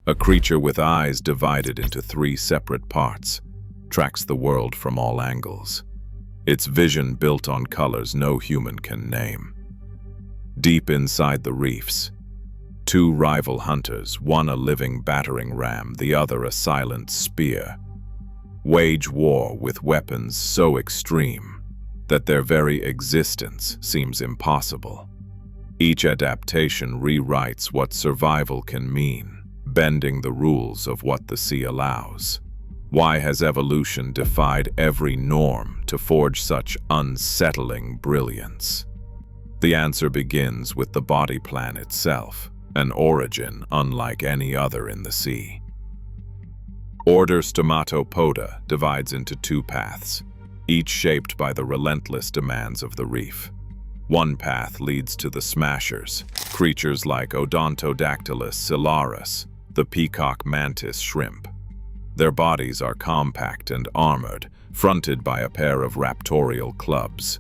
A creature with eyes divided into 3 separate parts, tracks the world from all angles. Its vision built on colors no human can name. Deep inside the reefs, 2 rival hunters, one a living battering ram, the other a silent spear, wage war with weapons so extreme that their very existence seems impossible. Each adaptation rewrites what survival can mean, bending the rules of what the sea allows. Why has evolution defied every norm to forge such unsettling brilliance? The answer begins with the body plan itself, an origin unlike any other in the sea. Order Stomatopod divides into 2 paths, each shaped by the relentless demands of the reef. One path leads to the smashers, creatures like Odontodactylus ciliaris, the Peacock Mantis Shrimp. Their bodies are compact and armored, fronted by a pair of raptorial clubs.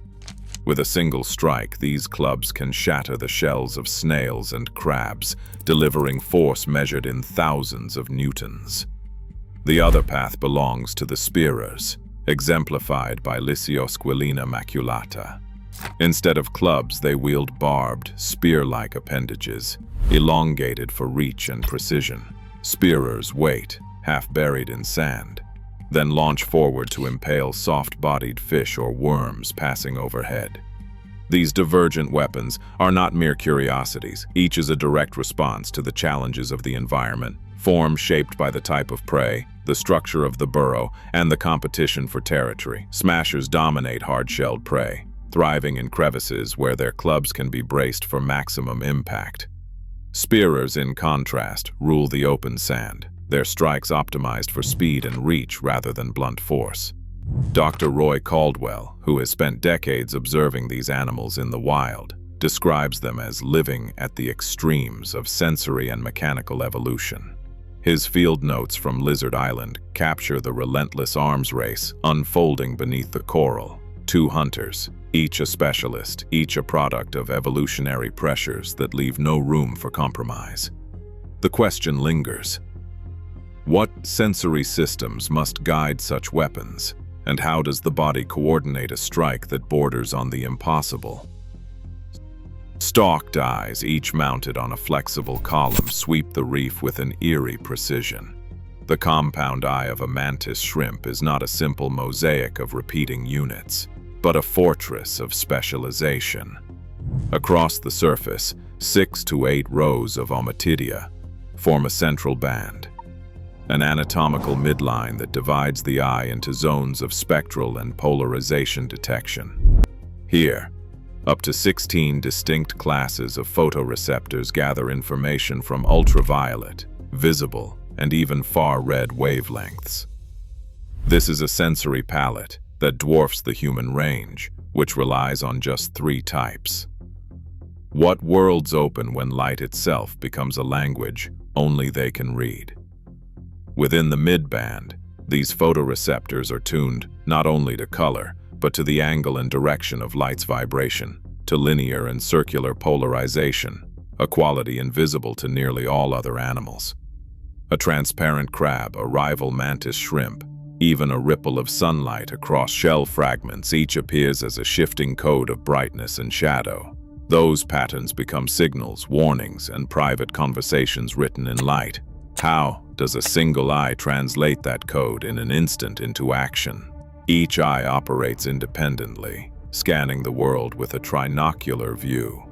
With a single strike, these clubs can shatter the shells of snails and crabs, delivering force measured in thousands of newtons. The other path belongs to the spearers, exemplified by Lysiosquilina maculata. Instead of clubs, they wield barbed, spear-like appendages, elongated for reach and precision. Spearers wait, half buried in sand, then launch forward to impale soft-bodied fish or worms passing overhead. These divergent weapons are not mere curiosities. Each is a direct response to the challenges of the environment, form shaped by the type of prey, the structure of the burrow, and the competition for territory. Smashers dominate hard-shelled prey, thriving in crevices where their clubs can be braced for maximum impact. Spearers, in contrast, rule the open sand, their strikes optimized for speed and reach rather than blunt force. Dr. Roy Caldwell, who has spent decades observing these animals in the wild, describes them as living at the extremes of sensory and mechanical evolution. His field notes from Lizard Island capture the relentless arms race unfolding beneath the coral. 2 hunters, each a specialist, each a product of evolutionary pressures that leave no room for compromise. The question lingers: what sensory systems must guide such weapons, and how does the body coordinate a strike that borders on the impossible? Stalked eyes, each mounted on a flexible column, sweep the reef with an eerie precision. The compound eye of a mantis shrimp is not a simple mosaic of repeating units, but a fortress of specialization. Across the surface, 6 to 8 rows of ommatidia form a central band, an anatomical midline that divides the eye into zones of spectral and polarization detection. Here, up to 16 distinct classes of photoreceptors gather information from ultraviolet, visible, and even far-red wavelengths. This is a sensory palette that dwarfs the human range, which relies on just 3 types. What worlds open when light itself becomes a language only they can read? Within the mid-band, these photoreceptors are tuned not only to color, but to the angle and direction of light's vibration, to linear and circular polarization, a quality invisible to nearly all other animals. A transparent crab, a rival mantis shrimp, even a ripple of sunlight across shell fragments, each appears as a shifting code of brightness and shadow. Those patterns become signals, warnings, and private conversations written in light. How does a single eye translate that code in an instant into action? Each eye operates independently, scanning the world with a trinocular view.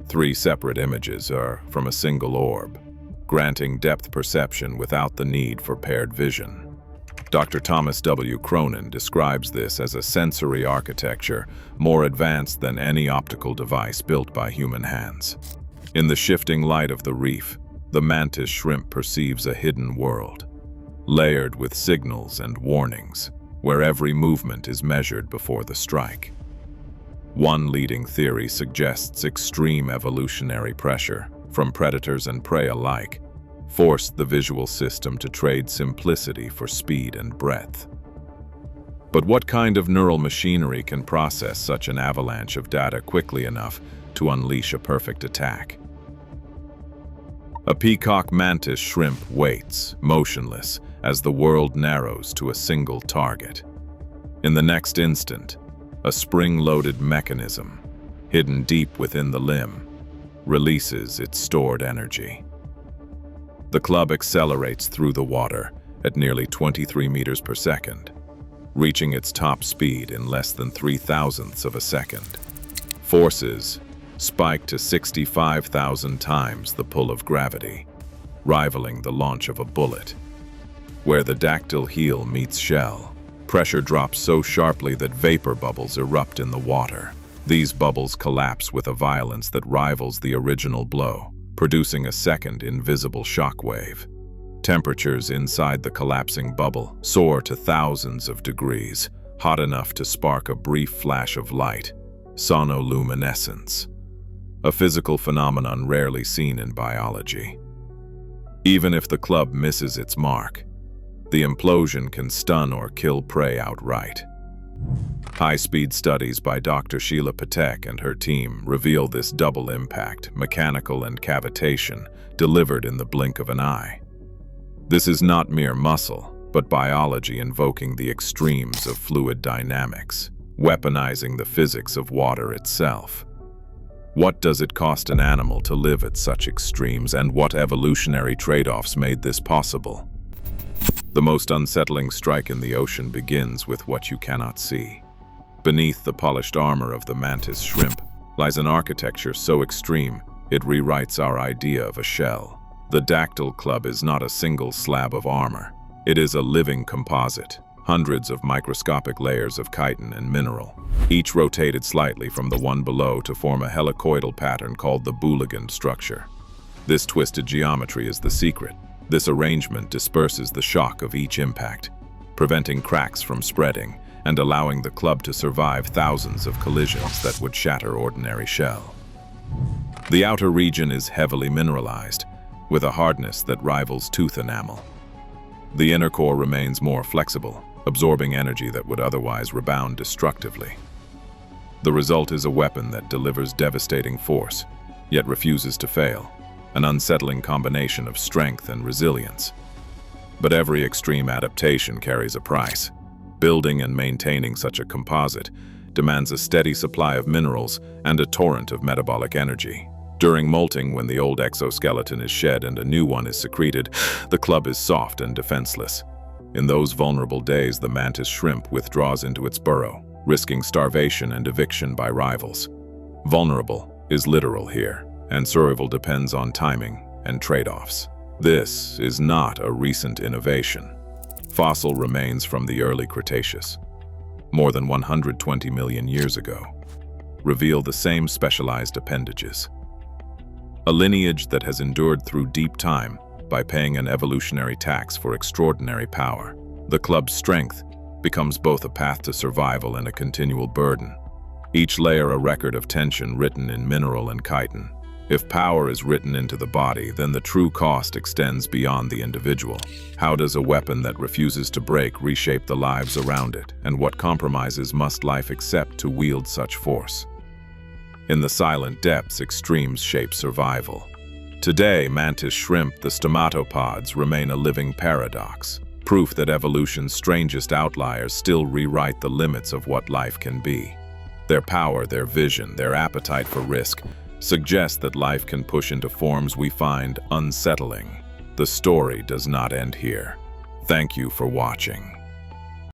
3 separate images are from a single orb, granting depth perception without the need for paired vision. Dr. Thomas W. Cronin describes this as a sensory architecture more advanced than any optical device built by human hands. In the shifting light of the reef, the mantis shrimp perceives a hidden world, layered with signals and warnings, where every movement is measured before the strike. One leading theory suggests extreme evolutionary pressure, from predators and prey alike, forced the visual system to trade simplicity for speed and breadth. But what kind of neural machinery can process such an avalanche of data quickly enough to unleash a perfect attack? A peacock mantis shrimp waits, motionless, as the world narrows to a single target. In the next instant, a spring-loaded mechanism, hidden deep within the limb, releases its stored energy. The club accelerates through the water at nearly 23 meters per second, reaching its top speed in less than 0.003 of a second. Forces spike to 65,000 times the pull of gravity, rivaling the launch of a bullet. Where the dactyl heel meets shell, pressure drops so sharply that vapor bubbles erupt in the water. These bubbles collapse with a violence that rivals the original blow, producing a second invisible shockwave. Temperatures inside the collapsing bubble soar to thousands of degrees, hot enough to spark a brief flash of light, sonoluminescence, a physical phenomenon rarely seen in biology. Even if the club misses its mark, the implosion can stun or kill prey outright. High-speed studies by Dr. Sheila Patek and her team reveal this double impact, mechanical and cavitation, delivered in the blink of an eye. This is not mere muscle, but biology invoking the extremes of fluid dynamics, weaponizing the physics of water itself. What does it cost an animal to live at such extremes, and what evolutionary trade-offs made this possible? The most unsettling strike in the ocean begins with what you cannot see. Beneath the polished armor of the mantis shrimp lies an architecture so extreme it rewrites our idea of a shell. The dactyl club is not a single slab of armor. It is a living composite, hundreds of microscopic layers of chitin and mineral, each rotated slightly from the one below to form a helicoidal pattern called the Bouligand structure. This twisted geometry is the secret. This arrangement disperses the shock of each impact, preventing cracks from spreading and allowing the club to survive thousands of collisions that would shatter ordinary shell. The outer region is heavily mineralized, with a hardness that rivals tooth enamel. The inner core remains more flexible, absorbing energy that would otherwise rebound destructively. The result is a weapon that delivers devastating force, yet refuses to fail, an unsettling combination of strength and resilience. But every extreme adaptation carries a price. Building and maintaining such a composite demands a steady supply of minerals and a torrent of metabolic energy. During molting, when the old exoskeleton is shed and a new one is secreted, the club is soft and defenseless. In those vulnerable days, the mantis shrimp withdraws into its burrow, risking starvation and eviction by rivals. Vulnerable is literal here, and survival depends on timing and trade-offs. This is not a recent innovation. Fossil remains from the early Cretaceous, more than 120 million years ago, reveal the same specialized appendages. A lineage that has endured through deep time by paying an evolutionary tax for extraordinary power. The club's strength becomes both a path to survival and a continual burden, each layer a record of tension written in mineral and chitin. If power is written into the body, then the true cost extends beyond the individual. How does a weapon that refuses to break reshape the lives around it, and what compromises must life accept to wield such force? In the silent depths, extremes shape survival. Today, mantis shrimp, the stomatopods, remain a living paradox, proof that evolution's strangest outliers still rewrite the limits of what life can be. Their power, their vision, their appetite for risk suggest that life can push into forms we find unsettling. The story does not end here. Thank you for watching.